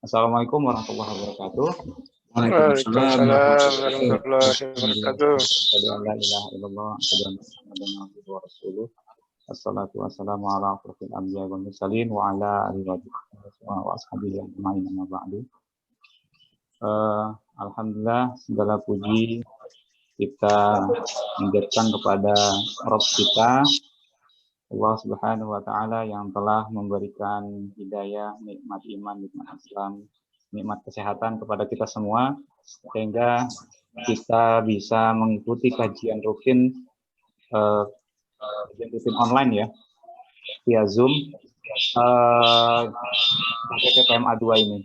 Assalamualaikum warahmatullahi wabarakatuh. Waalaikumsalam warahmatullahi wabarakatuh. Asyhadu an la ilaha illallah, asyhadu anna Muhammadan abduhu wa rasuluh. Assalatu wassalamu ala asyrofil anbiya wal mursalin wa ala alihi wa ashabihi ajmain, amma ba'du. Alhamdulillah, segala puji kita menjadikan kepada Rabb kita, Allah Subhanahu wa Ta'ala, yang telah memberikan hidayah, nikmat iman, nikmat Islam, nikmat kesehatan kepada kita semua, sehingga kita bisa mengikuti kajian rutin online ya, via Zoom, pakai PMA 2 ini.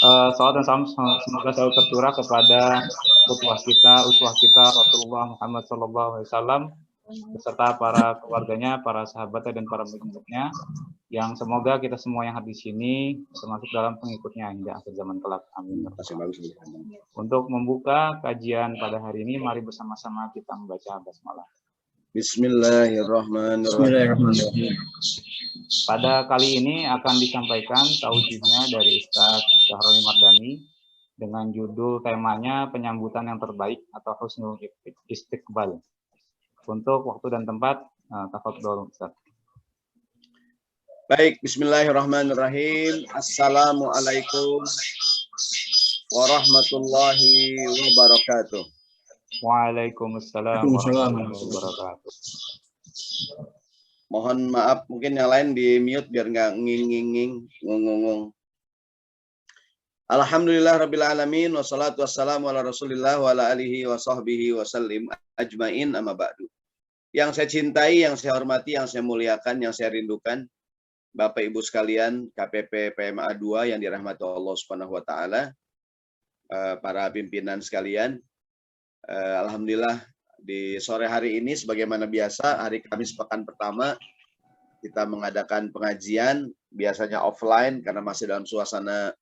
Salawat dan salam semoga selalu tercurah kepada uswah kita Rasulullah Muhammad SAW, beserta para keluarganya, para sahabatnya, dan para pengikutnya, yang semoga kita semua yang hadir di sini termasuk dalam pengikutnya hingga akhir zaman kelak. Amin. Untuk membuka kajian pada hari ini, mari bersama-sama kita membaca basmalah. Bismillahirrahmanirrahim. Pada kali ini akan disampaikan tauhidnya dari Ustaz Syahroni Mardani dengan judul temanya penyambutan yang terbaik atau husnul istiqbal. Untuk waktu dan tempat, tafadhol Ustaz. Baik, bismillahirrahmanirrahim. Assalamualaikum warahmatullahi wabarakatuh. Waalaikumsalam warahmatullahi wabarakatuh. Mohon maaf, mungkin yang lain di mute biar nggak nging-nging, ngung-ngung. Alhamdulillah rabbil alamin, wassalatu wassalamu ala rasulillah wa ala alihi wa sahbihi wa sallim ajmain, amma ba'du. Yang saya cintai, yang saya hormati, yang saya muliakan, yang saya rindukan, Bapak Ibu sekalian, KPP PMA 2 yang dirahmati Allah Subhanahu wa Ta'ala, para pimpinan sekalian, alhamdulillah di sore hari ini sebagaimana biasa, hari Kamis pekan pertama kita mengadakan pengajian, biasanya offline karena masih dalam suasana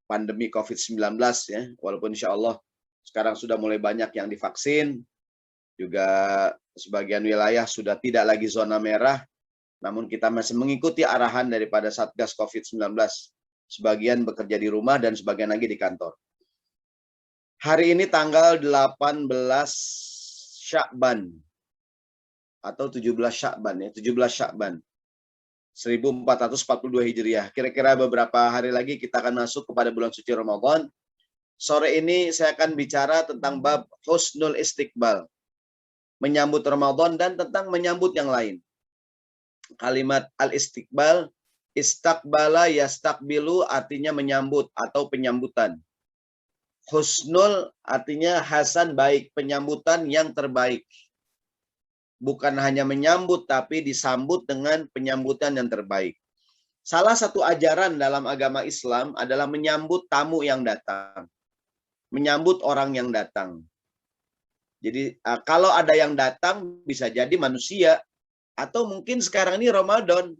pandemi COVID-19 ya, walaupun insya Allah sekarang sudah mulai banyak yang divaksin, juga sebagian wilayah sudah tidak lagi zona merah, namun kita masih mengikuti arahan daripada Satgas COVID-19. Sebagian bekerja di rumah dan sebagian lagi di kantor. Hari ini tanggal 18 Sya'ban atau 17 Sya'ban ya, 17 Sya'ban 1442 Hijriah. Kira-kira beberapa hari lagi kita akan masuk kepada bulan suci Ramadan. Sore ini saya akan bicara tentang bab husnul istiqbal, menyambut Ramadan dan tentang menyambut yang lain. Kalimat al-istiqbal, istaqbala yastaqbilu artinya menyambut atau penyambutan. Husnul artinya hasan, baik, penyambutan yang terbaik. Bukan hanya menyambut, tapi disambut dengan penyambutan yang terbaik. Salah satu ajaran dalam agama Islam adalah menyambut tamu yang datang. Menyambut orang yang datang. Jadi kalau ada yang datang, bisa jadi manusia, atau mungkin sekarang ini Ramadan,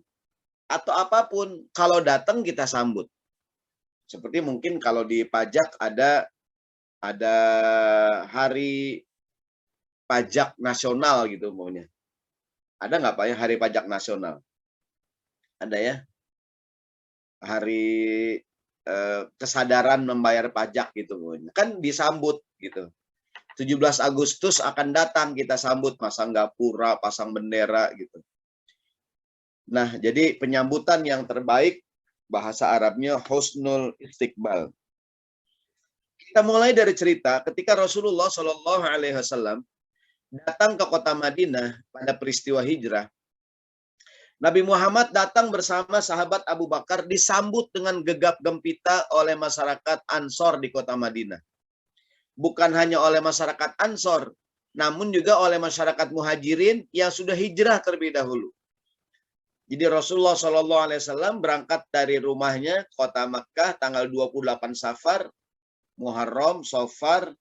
atau apapun, kalau datang kita sambut. Seperti mungkin kalau di pajak ada hari pajak nasional gitu maunya. Ada nggak Pak ya hari pajak nasional? Ada ya? Hari kesadaran membayar pajak gitu maunya. Kan disambut gitu. 17 Agustus akan datang, kita sambut, pasang gapura, pasang bendera gitu. Nah, jadi penyambutan yang terbaik, bahasa Arabnya husnul istiqbal. Kita mulai dari cerita ketika Rasulullah SAW datang ke kota Madinah pada peristiwa hijrah. Nabi Muhammad datang bersama sahabat Abu Bakar, disambut dengan gegap gempita oleh masyarakat Ansor di kota Madinah. Bukan hanya oleh masyarakat Ansor, namun juga oleh masyarakat Muhajirin yang sudah hijrah terlebih dahulu. Jadi Rasulullah SAW berangkat dari rumahnya kota Makkah tanggal 28 Safar, Muharram, Safar,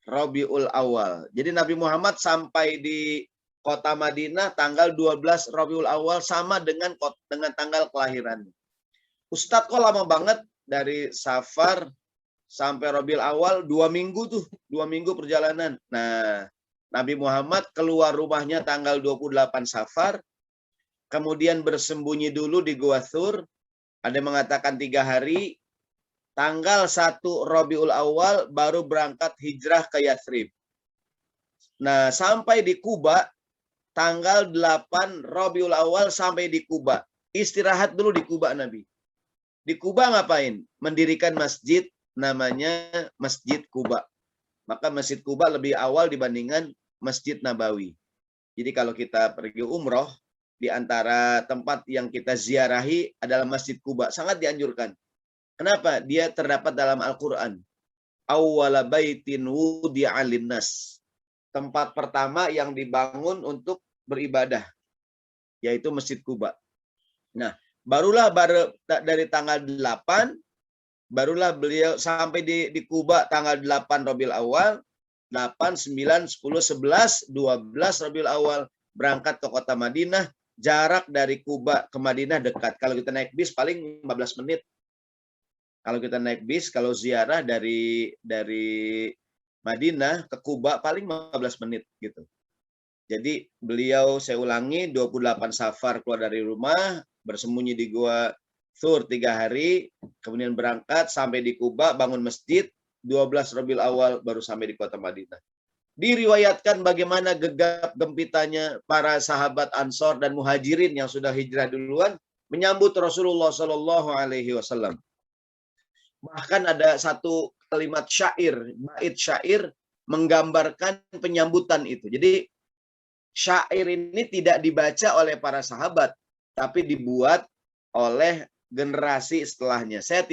Rabiul Awal. Jadi Nabi Muhammad sampai di kota Madinah tanggal 12 Rabiul Awal, sama dengan tanggal kelahiran. Ustadz kok lama banget dari Safar sampai Rabiul Awal, 2 minggu tuh, 2 minggu perjalanan. Nah, Nabi Muhammad keluar rumahnya tanggal 28 Safar, kemudian bersembunyi dulu di Gua Thur, Ada yang mengatakan 3 hari. Tanggal 1 Rabiul Awal baru berangkat hijrah ke Yathrib. Nah, sampai di Kuba, tanggal 8 Rabiul Awal sampai di Kuba. Istirahat dulu di Kuba Nabi. Di Kuba ngapain? Mendirikan masjid namanya Masjid Kuba. Maka Masjid Kuba lebih awal dibandingkan Masjid Nabawi. Jadi kalau kita pergi umroh, di antara tempat yang kita ziarahi adalah Masjid Kuba. Sangat dianjurkan. Kenapa? Dia terdapat dalam Al-Quran. Awwala baitin wudi'a linnas. Tempat pertama yang dibangun untuk beribadah. Yaitu Masjid Kuba. Nah, barulah dari tanggal 8, barulah beliau sampai di Kuba tanggal 8 Rabiul Awal, 8, 9, 10, 11, 12 Rabiul Awal. Berangkat ke kota Madinah. Jarak dari Kuba ke Madinah dekat. Kalau kita naik bis paling 15 menit. Kalau kita naik bis, kalau ziarah dari Madinah ke Kuba paling 15 menit gitu. Jadi beliau, saya ulangi, 28 Safar keluar dari rumah, bersembunyi di Gua Thur 3 hari, kemudian berangkat sampai di Kuba, bangun masjid, 12 Rabiul Awal baru sampai di kota Madinah. Diriwayatkan bagaimana gegap gempitanya para sahabat Ansor dan Muhajirin yang sudah hijrah duluan menyambut Rasulullah Shallallahu Alaihi Wasallam. Bahkan ada satu kalimat syair, bait syair menggambarkan penyambutan itu. Jadi syair ini tidak dibaca oleh para sahabat, tapi dibuat oleh generasi setelahnya. Saya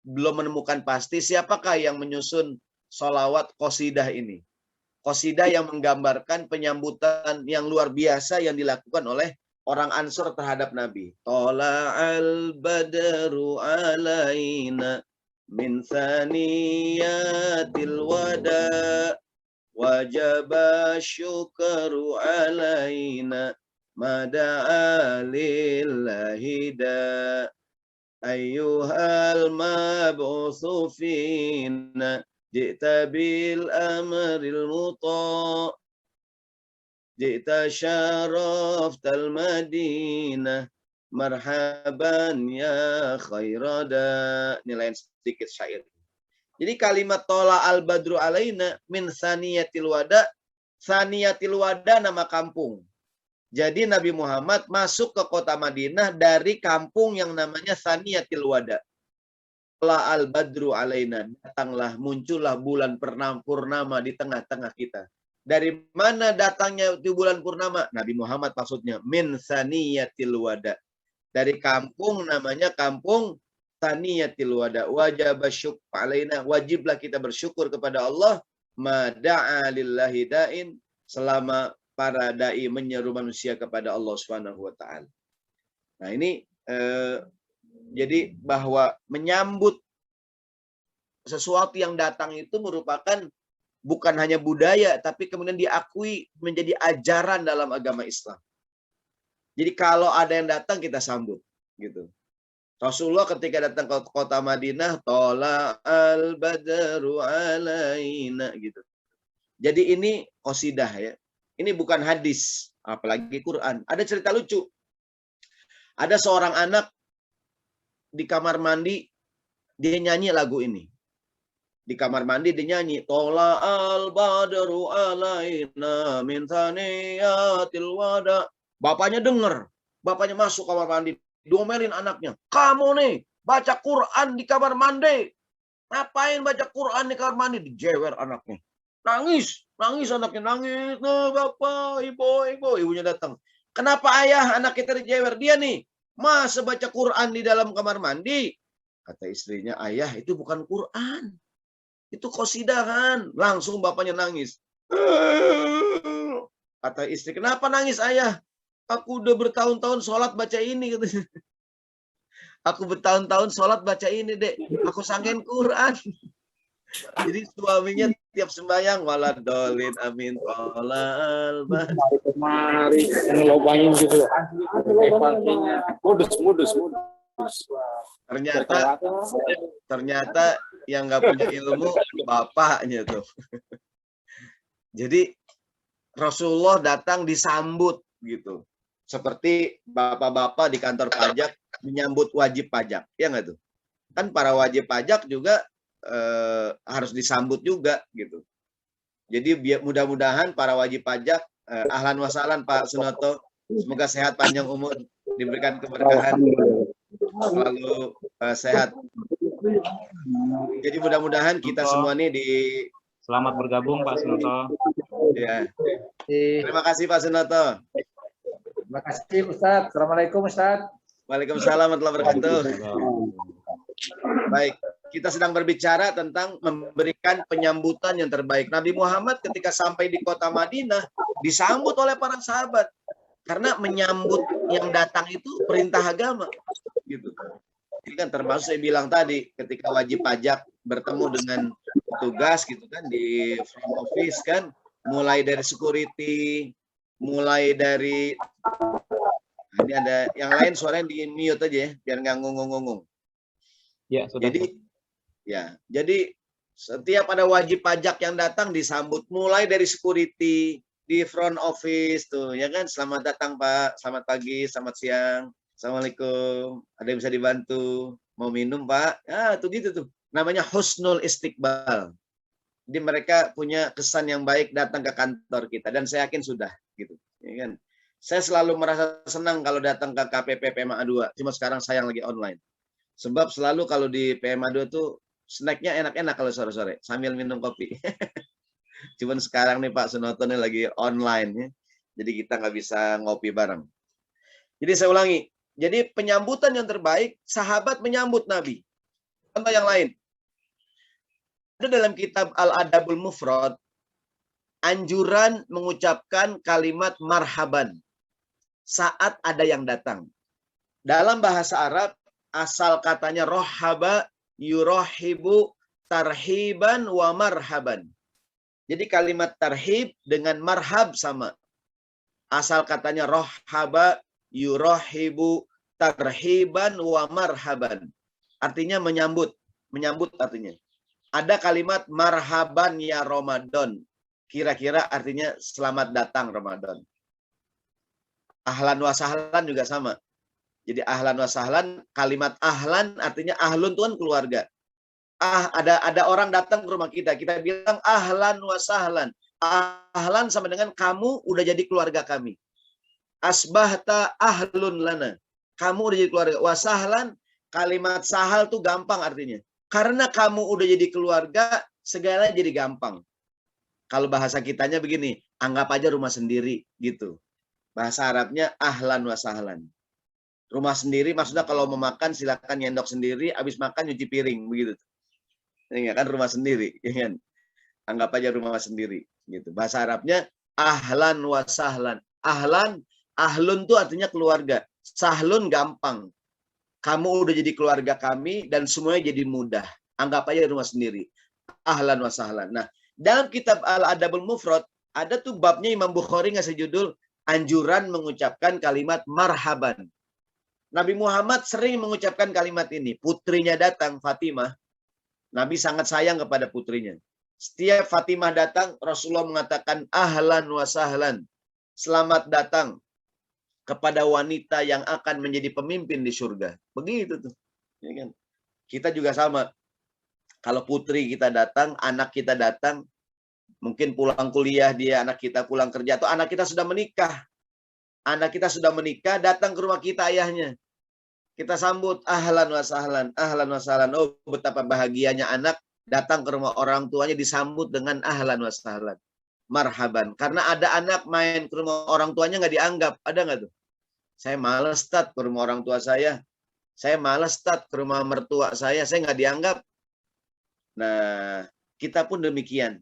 belum menemukan pasti siapakah yang menyusun sholawat qasidah ini. Qasidah yang menggambarkan penyambutan yang luar biasa yang dilakukan oleh orang Ansor terhadap Nabi. Tola'al badru alaina min thaniyatil wada wajaba syukru alaina mada'a lillahi da ayyuhal mab'utsu fina ji'ta bil amril muta ji'ta syaraftal madinah marhaban ya khairada. Nilai sedikit syair. Jadi kalimat tola al badru alaina min saniyatil wada. Saniyatil wada nama kampung. Jadi Nabi Muhammad masuk ke kota Madinah dari kampung yang namanya Saniyatil Wada. Tola al badru alaina. Datanglah, muncullah bulan purnama di tengah-tengah kita. Dari mana datangnya itu bulan purnama? Nabi Muhammad maksudnya. Min Saniyatil Wada. Dari kampung namanya kampung Saniyatil Wada. Wajib syukur alaina. Wajiblah kita bersyukur kepada Allah. Mada'a lillahi da'in. Selama para dai menyeru manusia kepada Allah Subhanahu wa taala. Nah, ini jadi bahwa menyambut sesuatu yang datang itu merupakan bukan hanya budaya tapi kemudian diakui menjadi ajaran dalam agama Islam. Jadi kalau ada yang datang kita sambut gitu. Rasulullah ketika datang ke kota Madinah, tola al badru alaina gitu. Jadi ini qasidah ya. Ini bukan hadis, apalagi Quran. Ada cerita lucu. Ada seorang anak di kamar mandi, dia nyanyi lagu ini. Di kamar mandi dia nyanyi, tola al badru alaina min thaniyatil wada. Bapaknya dengar, bapaknya masuk kamar mandi, diomelin anaknya. Kamu nih baca Quran di kamar mandi. Ngapain baca Quran di kamar mandi? Dijewer anaknya. Nangis anaknya, nangis. Nah, bapak, ibu, ibunya datang. Kenapa ayah anak kita dijewer? Dia nih, masa baca Quran di dalam kamar mandi? Kata istrinya, ayah itu bukan Quran. Itu qasidahan. Langsung bapaknya nangis. Kata istri, kenapa nangis ayah? Aku udah bertahun-tahun sholat baca ini. Katanya. Aku bertahun-tahun sholat baca ini, dek. Aku sangin Quran. Jadi suaminya tiap sembahyang waladolin amin tolal Mari ngelobangin gitu. Modus. Ternyata yang nggak punya ilmu bapaknya tuh. Jadi Rasulullah datang disambut gitu. Seperti bapak-bapak di kantor pajak menyambut wajib pajak, ya nggak tuh? Kan para wajib pajak juga harus disambut juga gitu. Jadi mudah-mudahan para wajib pajak, ahlan wa sahlan Pak Sunoto, semoga sehat panjang umur, diberikan keberkahan, selalu sehat. Jadi mudah-mudahan kita semua nih di Selamat bergabung Pak Sunoto. ya. Terima kasih Pak Sunoto. Terima kasih Ustadz. Assalamualaikum Ustadz. Waalaikumsalam warahmatullahi wabarakatuh. Baik, kita sedang berbicara tentang memberikan penyambutan yang terbaik. Nabi Muhammad ketika sampai di kota Madinah disambut oleh para sahabat karena menyambut yang datang itu perintah agama gitu. Ini kan termasuk saya bilang tadi ketika wajib pajak bertemu dengan petugas gitu kan di front office kan, mulai dari security, mulai dari ini ada yang lain suaranya di mute aja ya biar nggak ngomong-ngomong. Ya, sudah. Jadi setiap ada wajib pajak yang datang disambut mulai dari security di front office tuh ya kan, selamat datang Pak, selamat pagi, selamat siang, assalamualaikum, ada yang bisa dibantu, mau minum Pak, ya tuh gitu tuh, namanya husnul istiqbal. Jadi mereka punya kesan yang baik datang ke kantor kita dan saya yakin sudah gitu ya kan. Saya selalu merasa senang kalau datang ke KPP PMA 2, cuma sekarang sayang lagi online. Sebab selalu kalau di PMA 2 tuh snacknya enak-enak kalau sore-sore sambil minum kopi. Cuman sekarang nih Pak Sunoto nih lagi online ya. Jadi kita nggak bisa ngopi bareng. Jadi saya ulangi. Jadi penyambutan yang terbaik, sahabat menyambut Nabi. Contoh yang lain. Ada dalam kitab Al-Adabul Mufrad anjuran mengucapkan kalimat marhaban saat ada yang datang. Dalam bahasa Arab asal katanya rohaba yurohibu tarhiban wa marhaban. Jadi kalimat tarhib dengan marhab sama. Asal katanya rohaba yurohibu tarhiban wa marhaban. Artinya menyambut. Menyambut artinya. Ada kalimat marhaban ya Ramadan. Kira-kira artinya selamat datang Ramadan. Ahlan wa sahlan juga sama. Jadi ahlan wa sahlan, kalimat ahlan artinya ahlun itu kan keluarga. Ada orang datang ke rumah kita bilang ahlan wa sahlan. Ahlan sama dengan kamu udah jadi keluarga kami. Asbahta ahlun lana. Kamu udah jadi keluarga. Wa sahlan, kalimat sahal tuh gampang artinya. Karena kamu udah jadi keluarga, segalanya jadi gampang. Kalau bahasa kitanya begini, anggap aja rumah sendiri gitu. Bahasa Arabnya ahlan wa sahlan. Rumah sendiri maksudnya kalau mau makan silakan nyendok sendiri, habis makan nyuci piring begitu. Ya kan rumah sendiri, ya kan. Anggap aja rumah sendiri gitu. Bahasa Arabnya ahlan wa sahlan. Ahlan, ahlun itu artinya keluarga. Sahlun gampang. Kamu udah jadi keluarga kami dan semuanya jadi mudah. Anggap aja rumah sendiri. Ahlan wa sahlan. Nah, dalam kitab Al-Adabul Mufrad ada tuh babnya Imam Bukhari ngasih judul anjuran mengucapkan kalimat marhaban. Nabi Muhammad sering mengucapkan kalimat ini. Putrinya datang, Fatimah. Nabi sangat sayang kepada putrinya. Setiap Fatimah datang, Rasulullah mengatakan ahlan wa sahlan. Selamat datang kepada wanita yang akan menjadi pemimpin di surga. Begitu tuh. Ya kan? Kita juga sama. Kalau putri kita datang, anak kita datang, mungkin pulang kuliah dia, anak kita pulang kerja, atau anak kita sudah menikah. Anak kita sudah menikah, datang ke rumah kita ayahnya. Kita sambut ahlan wa sahlan, ahlan wa sahlan. Oh, betapa bahagianya anak datang ke rumah orang tuanya disambut dengan ahlan wa sahlan. Marhaban. Karena ada anak main ke rumah orang tuanya nggak dianggap. Ada nggak tuh? Saya malas tat ke rumah orang tua saya. Saya malas tat ke rumah mertua saya nggak dianggap. Nah, kita pun demikian.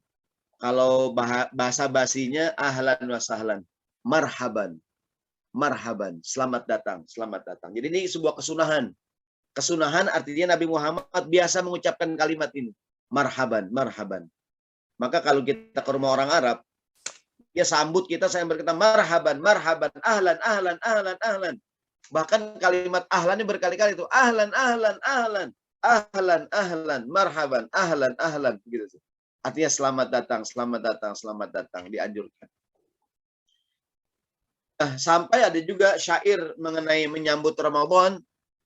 Kalau bahasa basinya ahlan wa sahlan. Marhaban. Marhaban, selamat datang, selamat datang. Jadi ini sebuah kesunahan. Kesunahan artinya Nabi Muhammad biasa mengucapkan kalimat ini. Marhaban, marhaban. Maka kalau kita ke rumah orang Arab, dia sambut kita saya berkata marhaban, marhaban, ahlan, ahlan, ahlan, ahlan. Bahkan kalimat ahlan ini berkali-kali itu ahlan, ahlan, ahlan, ahlan, ahlan, marhaban, ahlan, ahlan. Begitu. Artinya selamat datang, selamat datang, selamat datang. Dianjurkan. sampai ada juga syair mengenai menyambut Ramadan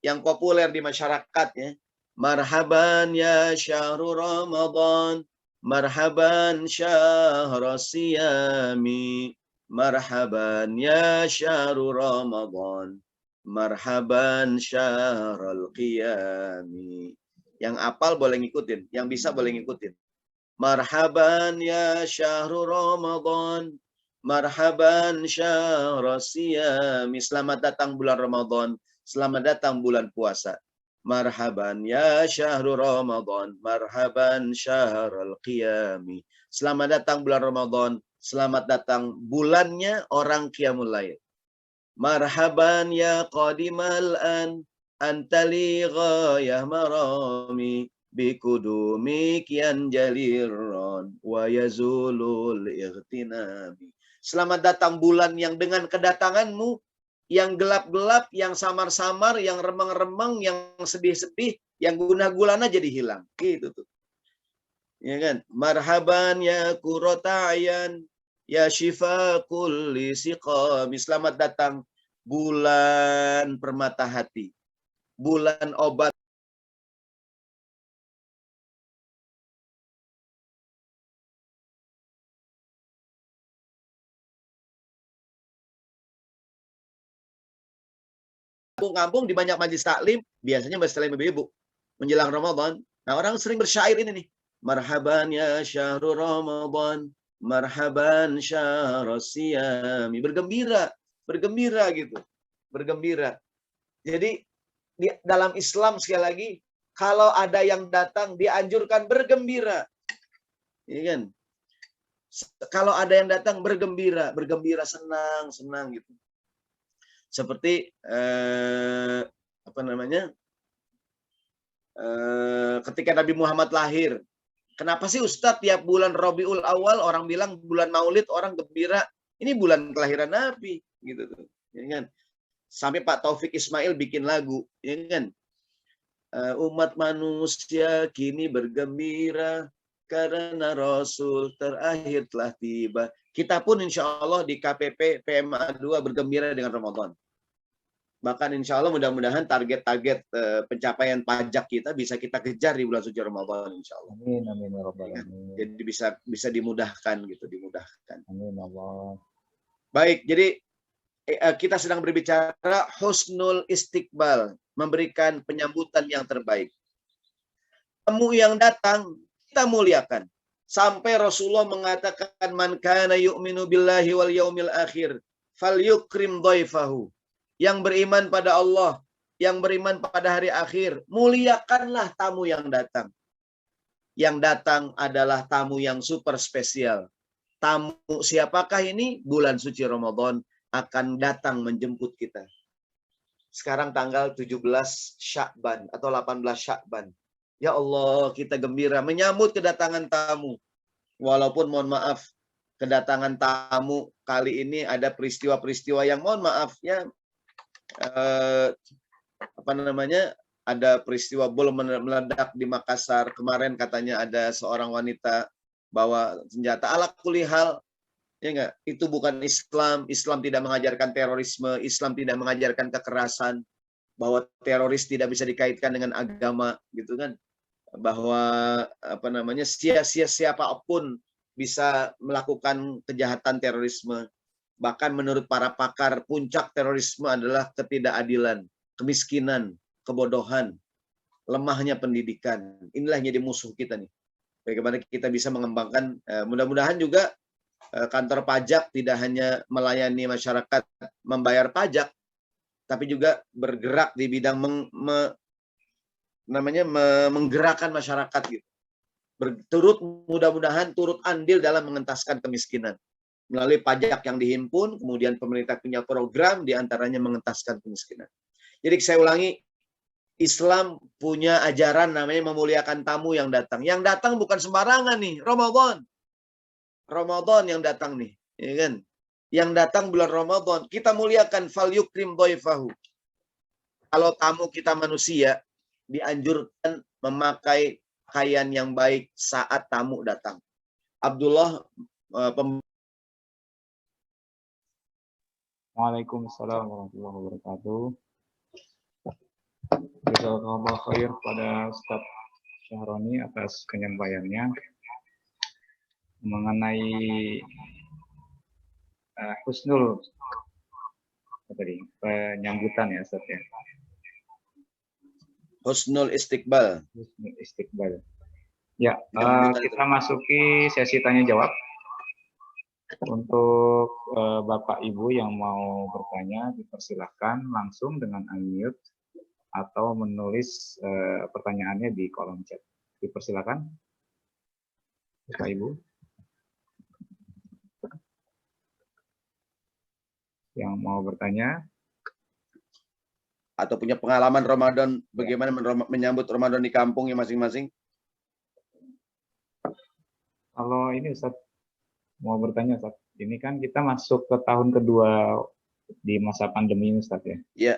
yang populer di masyarakat ya. Marhaban ya syahrul Ramadan, marhaban syahrul siyami, marhaban ya syahrul Ramadan, marhaban syahrul qiyami. Yang apal boleh ngikutin, yang bisa boleh ngikutin. Marhaban ya syahrul Ramadan, marhaban syahrul siyami. Selamat datang bulan Ramadan, selamat datang bulan puasa. Marhaban ya syahrul Ramadan, marhaban syahrul qiyami. Selamat datang bulan Ramadan, selamat datang bulannya orang qiyamul lail. Marhaban ya qadimal an, antali ghayah marami, bikudumik yan jalirron wa yazulul ightinami. Selamat datang bulan yang dengan kedatanganmu, yang gelap-gelap, yang samar-samar, yang remang-remang, yang sedih-sedih, yang guna-gulana jadi hilang. Gitu tuh. Ya kan? Marhaban ya qurrata ayan, ya syifa kulli siqami. Selamat datang bulan permata hati, bulan obat. Kampung-kampung di banyak majelis taklim, biasanya majelis taklim ibu-ibu menjelang Ramadan. Nah, orang sering bersyair ini nih. Marhaban ya syahrul Ramadan, marhaban syahrul siyami. Bergembira, bergembira gitu. Bergembira. Jadi di dalam Islam sekali lagi, kalau ada yang datang dianjurkan bergembira. Ya kan? Kalau ada yang datang bergembira, bergembira senang, senang gitu. Seperti apa namanya, ketika Nabi Muhammad lahir, kenapa sih Ustadz tiap bulan Rabiul Awal orang bilang bulan Maulid, orang gembira, ini bulan kelahiran Nabi gitu tuh, ya kan? Sampai Pak Taufik Ismail bikin lagu, ya kan? Umat manusia kini bergembira karena Rasul terakhir telah tiba. Kita pun insya Allah di KPP PMA 2 bergembira dengan Ramadan. Bahkan insya Allah mudah-mudahan target-target pencapaian pajak kita bisa kita kejar di bulan suci Ramadan insya Allah. Amin, amin ya Rabbal alamin. Jadi bisa dimudahkan gitu, dimudahkan. Amin Allah. Baik, jadi kita sedang berbicara husnul istiqbal, memberikan penyambutan yang terbaik. Tamu yang datang kita muliakan. Sampai Rasulullah mengatakan man kana yu'minu billahi wal yaumil akhir falyukrim dhaifahu. Yang beriman pada Allah, yang beriman pada hari akhir, muliakanlah tamu yang datang. Yang datang adalah tamu yang super spesial. Tamu siapakah ini? Bulan suci Ramadan akan datang menjemput kita. Sekarang tanggal 17 Sya'ban atau 18 Sya'ban. Ya Allah, kita gembira menyambut kedatangan tamu. Walaupun mohon maaf, kedatangan tamu kali ini ada peristiwa-peristiwa yang mohon maaf ya, apa namanya, ada peristiwa bom meledak di Makassar kemarin, katanya ada seorang wanita bawa senjata. Ala kulli hal, ya enggak, itu bukan Islam. Islam tidak mengajarkan terorisme, Islam tidak mengajarkan kekerasan, bahwa teroris tidak bisa dikaitkan dengan agama gitu kan, bahwa apa namanya, siapapun bisa melakukan kejahatan terorisme. Bahkan menurut para pakar, puncak terorisme adalah ketidakadilan, kemiskinan, kebodohan, lemahnya pendidikan. Inilah yang jadi musuh kita nih. Bagaimana kita bisa mengembangkan, mudah-mudahan juga kantor pajak tidak hanya melayani masyarakat membayar pajak, tapi juga bergerak di bidang menggerakkan masyarakat gitu. Mudah-mudahan turut andil dalam mengentaskan kemiskinan. Melalui pajak yang dihimpun, kemudian pemerintah punya program diantaranya mengentaskan kemiskinan. Jadi saya ulangi, Islam punya ajaran namanya memuliakan tamu yang datang. Yang datang bukan sembarangan nih, Ramadan. Ramadan yang datang nih, ya kan? Yang datang bulan Ramadan, kita muliakan, fal yukrim dhaifahu. Kalau tamu kita manusia, dianjurkan memakai pakaian yang baik saat tamu datang. Abdullah Waalaikumsalam warahmatullahi wabarakatuh. Jazakallah khair pada Ustaz Syahroni atas penyampaiannya mengenai husnul tadi penyambutan ya Ustaz ya. Husnul istiqbal. Husnul istiqbal. Ya, Penyambutan kita masuki sesi tanya jawab. Untuk Bapak Ibu yang mau bertanya dipersilahkan langsung dengan unmute atau menulis pertanyaannya di kolom chat. Dipersilakan Bapak Ibu yang mau bertanya atau punya pengalaman Ramadan, bagaimana menyambut Ramadan di kampungnya masing-masing. Kalau ini Ustaz mau bertanya Ustaz, ini kan kita masuk ke tahun kedua di masa pandemi ini Ustaz ya. Iya.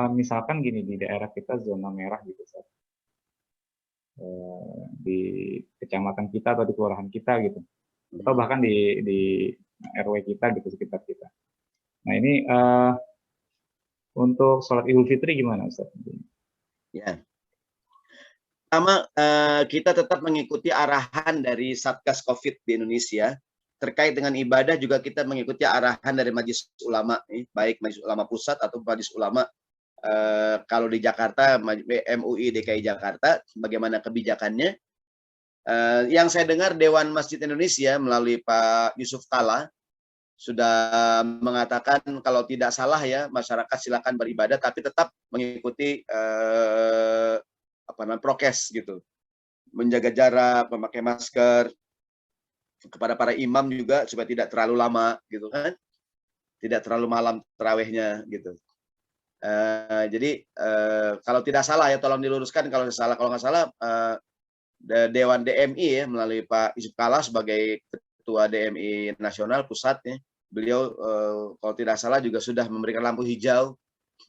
Misalkan gini di daerah kita zona merah gitu Ustaz. Di kecamatan kita atau di kelurahan kita gitu. Atau bahkan di RW kita gitu sekitar kita. Nah, ini untuk sholat Idul Fitri gimana Ustaz? Ya. Pertama, kita tetap mengikuti arahan dari Satgas COVID di Indonesia. Terkait dengan ibadah juga kita mengikuti arahan dari Majelis Ulama, baik Majelis Ulama Pusat atau Majelis Ulama kalau di Jakarta, MUI DKI Jakarta, bagaimana kebijakannya. Yang saya dengar Dewan Masjid Indonesia melalui Pak Yusuf Kalla sudah mengatakan kalau tidak salah ya, masyarakat silakan beribadah tapi tetap mengikuti prokes gitu, menjaga jarak, memakai masker, kepada para imam juga supaya tidak terlalu lama gitu kan, tidak terlalu malam tarawihnya gitu. Jadi kalau tidak salah ya tolong diluruskan kalau salah, kalau nggak salah Dewan DMI ya melalui Pak Yusuf Kalla sebagai Ketua DMI Nasional Pusat ya, beliau kalau tidak salah juga sudah memberikan lampu hijau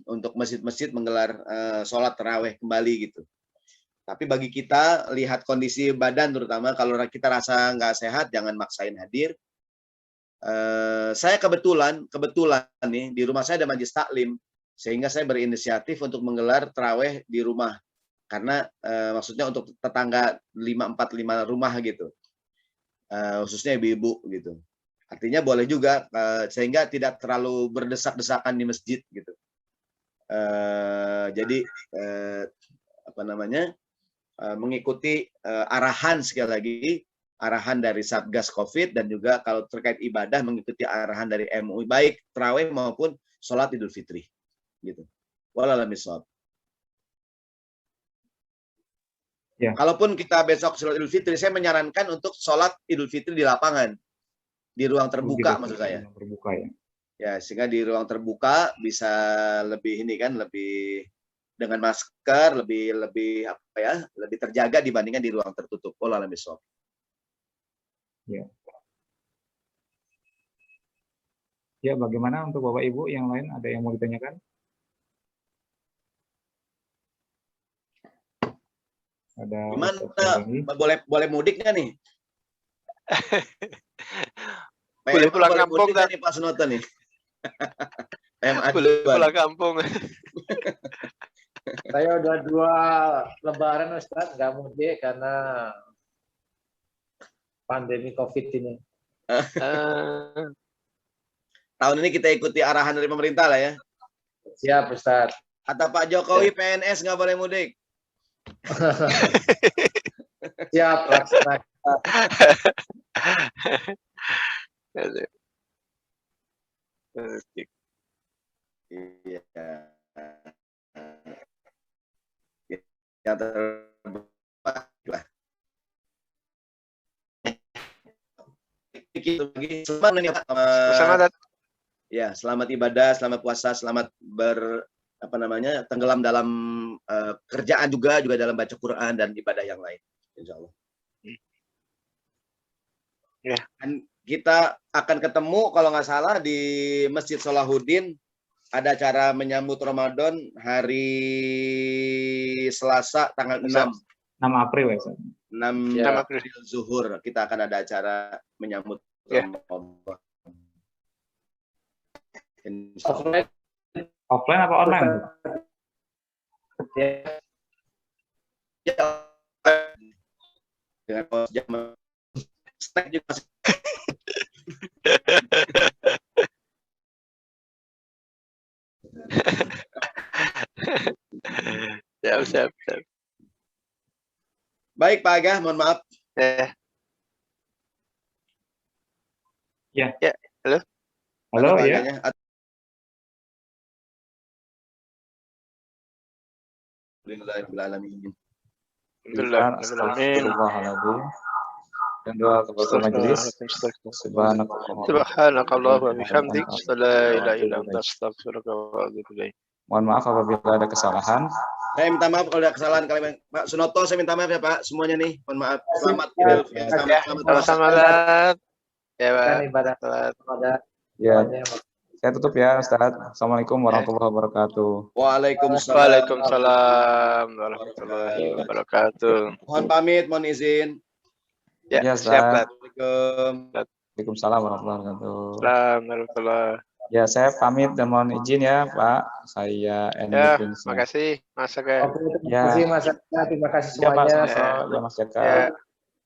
untuk masjid-masjid menggelar sholat tarawih kembali gitu. Tapi bagi kita, lihat kondisi badan terutama, kalau kita rasa nggak sehat, jangan maksain hadir. Saya kebetulan nih, di rumah saya ada majelis taklim, sehingga saya berinisiatif untuk menggelar tarawih di rumah. Karena maksudnya untuk tetangga 545 rumah gitu. Khususnya ibu-ibu gitu. Artinya boleh juga, sehingga tidak terlalu berdesak-desakan di masjid gitu. Jadi, mengikuti arahan sekali lagi, arahan dari Satgas COVID dan juga kalau terkait ibadah mengikuti arahan dari MUI baik tarawih maupun sholat Idul Fitri gitu. Wallahu a'lam. Ya. Kalaupun kita besok sholat Idul Fitri, saya menyarankan untuk sholat Idul Fitri di lapangan, di ruang terbuka maksud saya. Terbuka ya. Ya, sehingga di ruang terbuka bisa lebih ini kan, lebih dengan masker lebih terjaga dibandingkan di ruang tertutup. Wallahu a'lam bishawab. Ya. Ya, bagaimana untuk Bapak Ibu yang lain ada yang mau ditanyakan? Ada gimana? Boleh mudik nggak nih? Boleh pulang kampung kan nih Pak Sunoto nih. Boleh pulang kampung. Saya udah 2 lebaran Ustaz nggak mudik karena pandemi COVID ini. Tahun ini kita ikuti arahan dari pemerintah lah ya. Siap Ustaz. Kata Pak Jokowi PNS nggak boleh mudik. Siap laksanakan. Iya. Yang terbaik lah. Selamat ibadah, selamat puasa, selamat tenggelam dalam kerjaan juga dalam baca Quran dan ibadah yang lain, insya Allah. Ya. Dan kita akan ketemu kalau nggak salah di Masjid Salahuddin, ada acara menyambut Ramadan hari Selasa tanggal 6 April ya. 6 April zuhur kita akan ada acara menyambut Ramadan. Insya Allah. Offline. Offline apa online? Ya. Ya, dengan jam snack juga masih. Siap, siap, siap. Baik Pak Aga, mohon maaf. Halo, Pak ya. Aganya. Alhamdulillahirrahmanirrahim. Alhamdulillah. Astagfirullahaladzim. Dan doa kepada majelis. Subhanakallah wa bihamdik. La ilaha illa anta astaghfiruka wa atubu ilaik. Mohon maaf apabila ada kesalahan. Saya minta maaf kalau ada kesalahan kalimat Pak Sunoto, saya minta maaf ya Pak semuanya nih. Mohon maaf. Selamat Idul Fitri. Selamat puasa. Selamat. Ya, Pak. Kan ibadah Selamat. kepada Ya, semuanya. saya tutup ya, Ustaz. Assalamualaikum warahmatullahi wabarakatuh. Waalaikumsalam. Waalaikumsalam warahmatullahi wabarakatuh. Mohon pamit, mohon izin. Ya, Ya, siap, Ustaz. Pak. Waalaikumsalam warahmatullahi wabarakatuh. Salam warahmatullahi. Ya, saya pamit dan mohon izin ya, Pak. Saya Endi Ya, Prince. makasih Mas Aga. Oke, terima Ya. kasih Mas Eka, terima kasih Ya, Pak. semuanya. Sama-sama. Ya, Mas Jaka. Ya.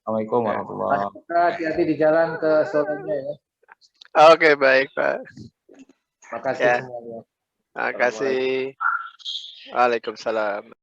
Assalamualaikum warahmatullahi Mas Eka, hati-hati di jalan ke Solonya ya. Oke, baik, Pak. Makasih Ya. semuanya. Makasih. Waalaikumsalam.